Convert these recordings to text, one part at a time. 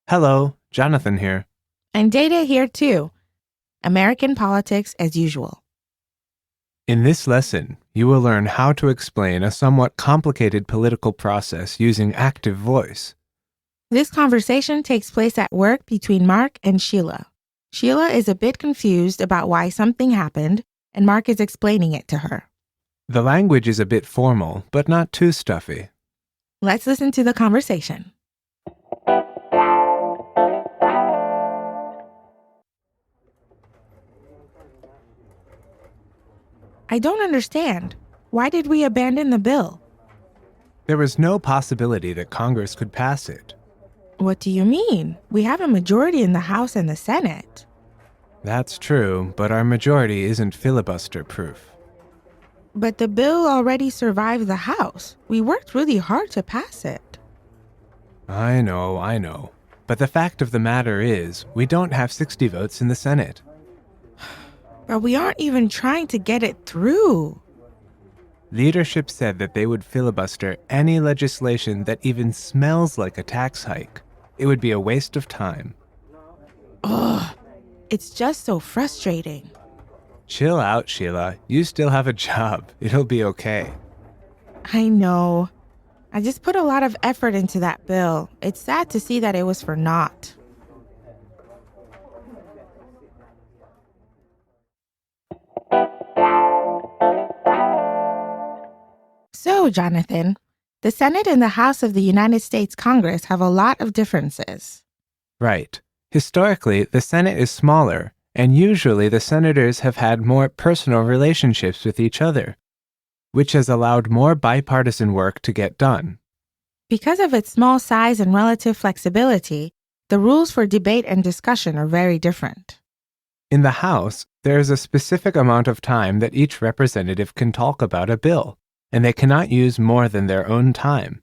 Hello, Jonathan here. And Data here too. American politics as usual. In this lesson, you will learn how to explain a somewhat complicated political process using active voice. This conversation takes place at work between Mark and Sheila. Sheila is a bit confused about why something happened, and Mark is explaining it to her. The language is a bit formal, but not too stuffy. Let's listen to the conversation. I don't understand. Why did we abandon the bill? There was no possibility that Congress could pass it. What do you mean? We have a majority in the House and the Senate. That's true, but our majority isn't filibuster-proof. But the bill already survived the House. We worked really hard to pass it. I know. But the fact of the matter is, we don't have 60 votes in the Senate. But we aren't even trying to get it through. Leadership said that they would filibuster any legislation that even smells like a tax hike. It would be a waste of time. Ugh, it's just so frustrating. Chill out, Sheila. You still have a job. It'll be okay. I know. I just put a lot of effort into that bill. It's sad to see that it was for naught. So, Jonathan, the Senate and the House of the United States Congress have a lot of differences. Right. Historically, the Senate is smaller, and usually the senators have had more personal relationships with each other, which has allowed more bipartisan work to get done. Because of its small size and relative flexibility, the rules for debate and discussion are very different. In the House, there is a specific amount of time that each representative can talk about a bill, and they cannot use more than their own time.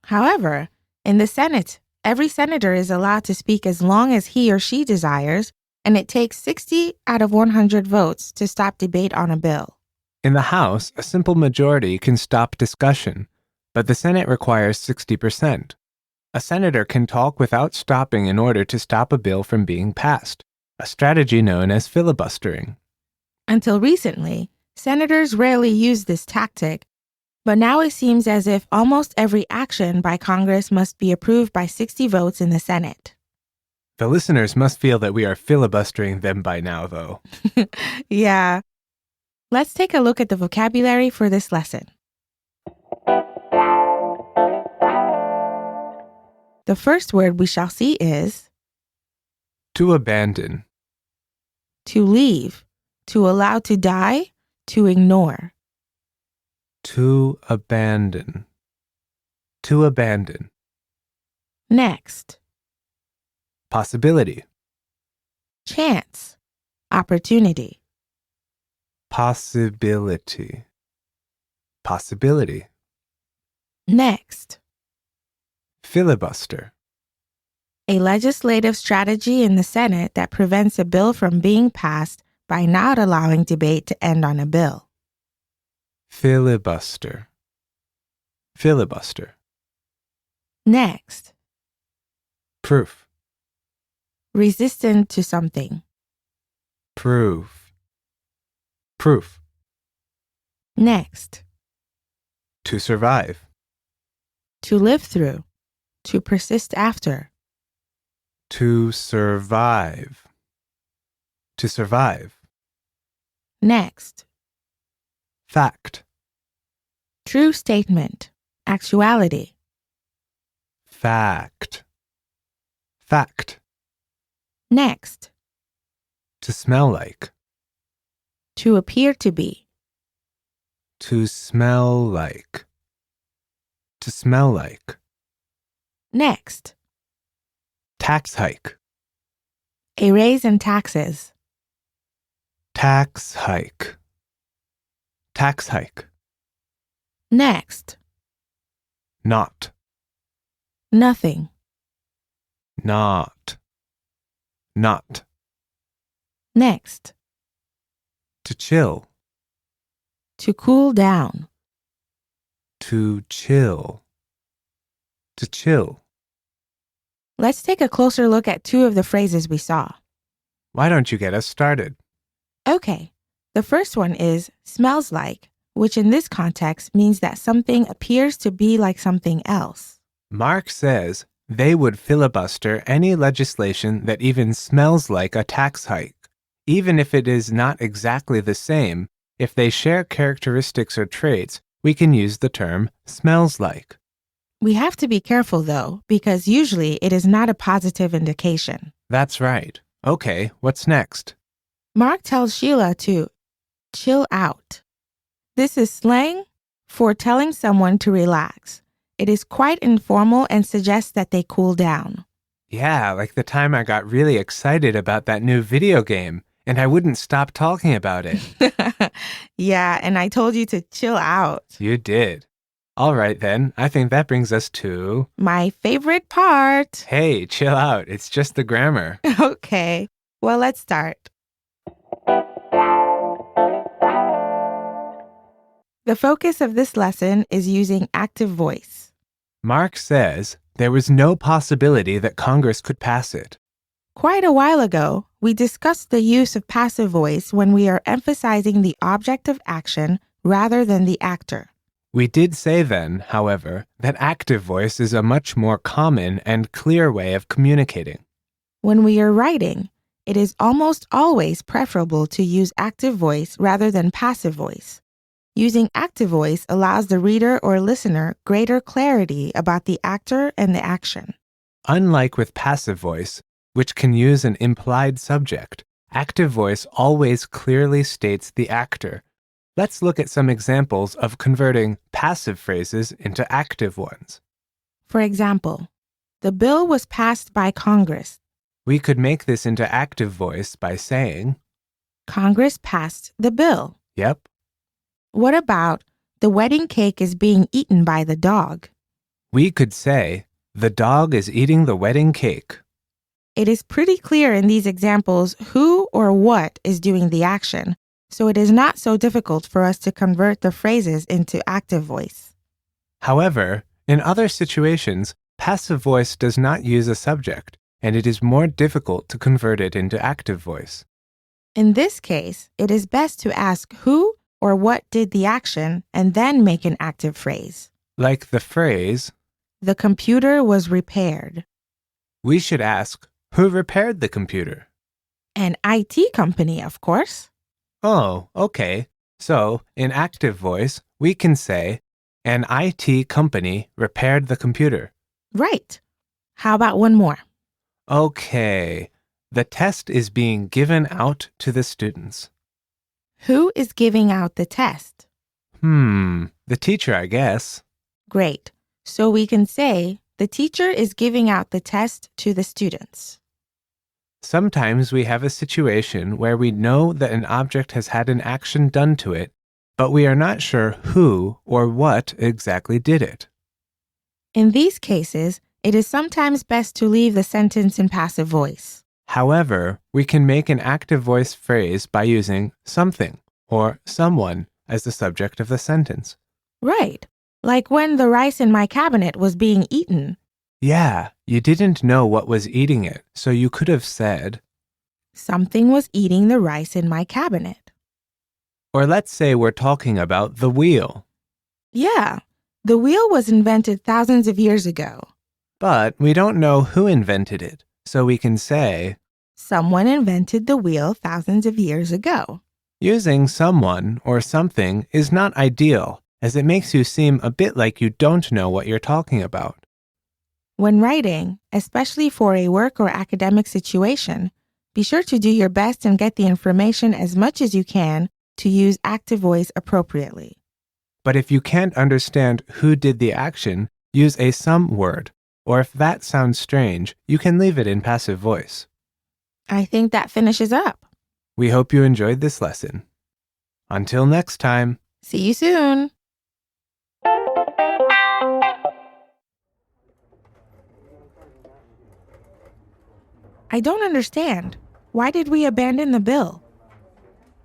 However, in the Senate, every senator is allowed to speak as long as he or she desires, and it takes 60 out of 100 votes to stop debate on a bill. In the House, a simple majority can stop discussion, but the Senate requires 60%. A senator can talk without stopping in order to stop a bill from being passed, a strategy known as filibustering. Until recently, senators rarely used this tactic, but now it seems as if almost every action by Congress must be approved by 60 votes in the Senate. The listeners must feel that we are filibustering them by now, though. Yeah. Let's take a look at the vocabulary for this lesson. The first word we shall see is To abandon. to leave, to allow to die, to ignore. To abandon. To abandon. Next, Possibility. chance, opportunity. Possibility. Possibility. Next, Filibuster. a legislative strategy in the Senate that prevents a bill from being passed by not allowing debate to end on a bill. Filibuster. Filibuster. Next, Proof. resistant to something. Proof. Proof. Next, To survive. to live through, to persist after. To survive. To survive. Next, Fact. true statement, actuality. Fact. Fact. Next, To smell like. to appear to be. To smell like. To smell like. Next, Tax hike. a raise in taxes. Tax hike. Tax hike. Next, Not. nothing. Not. Not. Next, To chill. to cool down. To chill. To chill. Let's take a closer look at two of the phrases we saw. Why don't you get us started? Okay, the first one is smells like, which in this context means that something appears to be like something else. Mark says they would filibuster any legislation that even smells like a tax hike. Even if it is not exactly the same, if they share characteristics or traits, we can use the term smells like. We have to be careful though, because usually it is not a positive indication. That's right. Okay, what's next? Mark tells Sheila to chill out. This is slang for telling someone to relax. It is quite informal and suggests that they cool down. Yeah, like the time I got really excited about that new video game, and I wouldn't stop talking about it. Yeah, and I told you to chill out. You did. All right then, I think that brings us to... My favorite part. Hey, chill out. It's just the grammar. Okay, well, let's start. The focus of this lesson is using active voice. Mark says there was no possibility that Congress could pass it. Quite a while ago, we discussed the use of passive voice when we are emphasizing the object of action rather than the actor. We did say then, however, that active voice is a much more common and clear way of communicating. When we are writing, it is almost always preferable to use active voice rather than passive voice. Using active voice allows the reader or listener greater clarity about the actor and the action. Unlike with passive voice, which can use an implied subject, active voice always clearly states the actor. Let's look at some examples of converting passive phrases into active ones. For example, the bill was passed by Congress. We could make this into active voice by saying, Congress passed the bill. Yep. What about the wedding cake is being eaten by the dog? We could say, the dog is eating the wedding cake. It is pretty clear in these examples who or what is doing the action, so it is not so difficult for us to convert the phrases into active voice. However, in other situations, passive voice does not use a subject, and it is more difficult to convert it into active voice. In this case, it is best to ask who or what did the action and then make an active phrase. Like the phrase, The computer was repaired. We should ask, who repaired the computer? An IT company, of course. Oh, okay. So, in active voice, we can say, an IT company repaired the computer. Right. How about one more? Okay. The test is being given out to the students. Who is giving out the test? The teacher, I guess. Great. So we can say, the teacher is giving out the test to the students. Sometimes we have a situation where we know that an object has had an action done to it, but we are not sure who or what exactly did it. In these cases, it is sometimes best to leave the sentence in passive voice. However, we can make an active voice phrase by using something or someone as the subject of the sentence. Right. Like when the rice in my cabinet was being eaten. Yeah, you didn't know what was eating it, so you could have said, Something was eating the rice in my cabinet. or let's say we're talking about the wheel. Yeah, the wheel was invented thousands of years ago. But we don't know who invented it, so we can say, Someone invented the wheel thousands of years ago. using someone or something is not ideal, as it makes you seem a bit like you don't know what you're talking about. When writing, especially for a work or academic situation, be sure to do your best and get the information as much as you can to use active voice appropriately. But if you can't understand who did the action, use a some word, or if that sounds strange, you can leave it in passive voice. I think that finishes up. We hope you enjoyed this lesson. Until next time. See you soon. I don't understand. Why did we abandon the bill?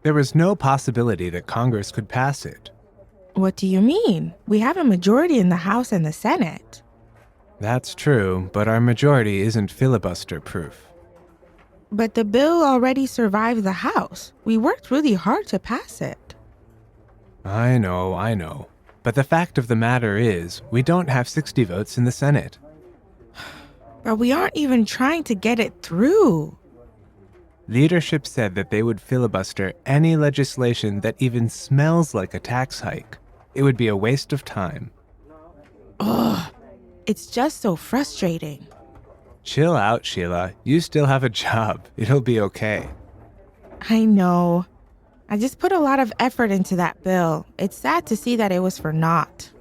There was no possibility that Congress could pass it. What do you mean? We have a majority in the House and the Senate. That's true, but our majority isn't filibuster-proof. But the bill already survived the House. We worked really hard to pass it. I know. But the fact of the matter is, we don't have 60 votes in the Senate. But we aren't even trying to get it through. Leadership said that they would filibuster any legislation that even smells like a tax hike. It would be a waste of time. Ugh, it's just so frustrating. Chill out, Sheila. You still have a job. It'll be okay. I know. I just put a lot of effort into that bill. It's sad to see that it was for naught.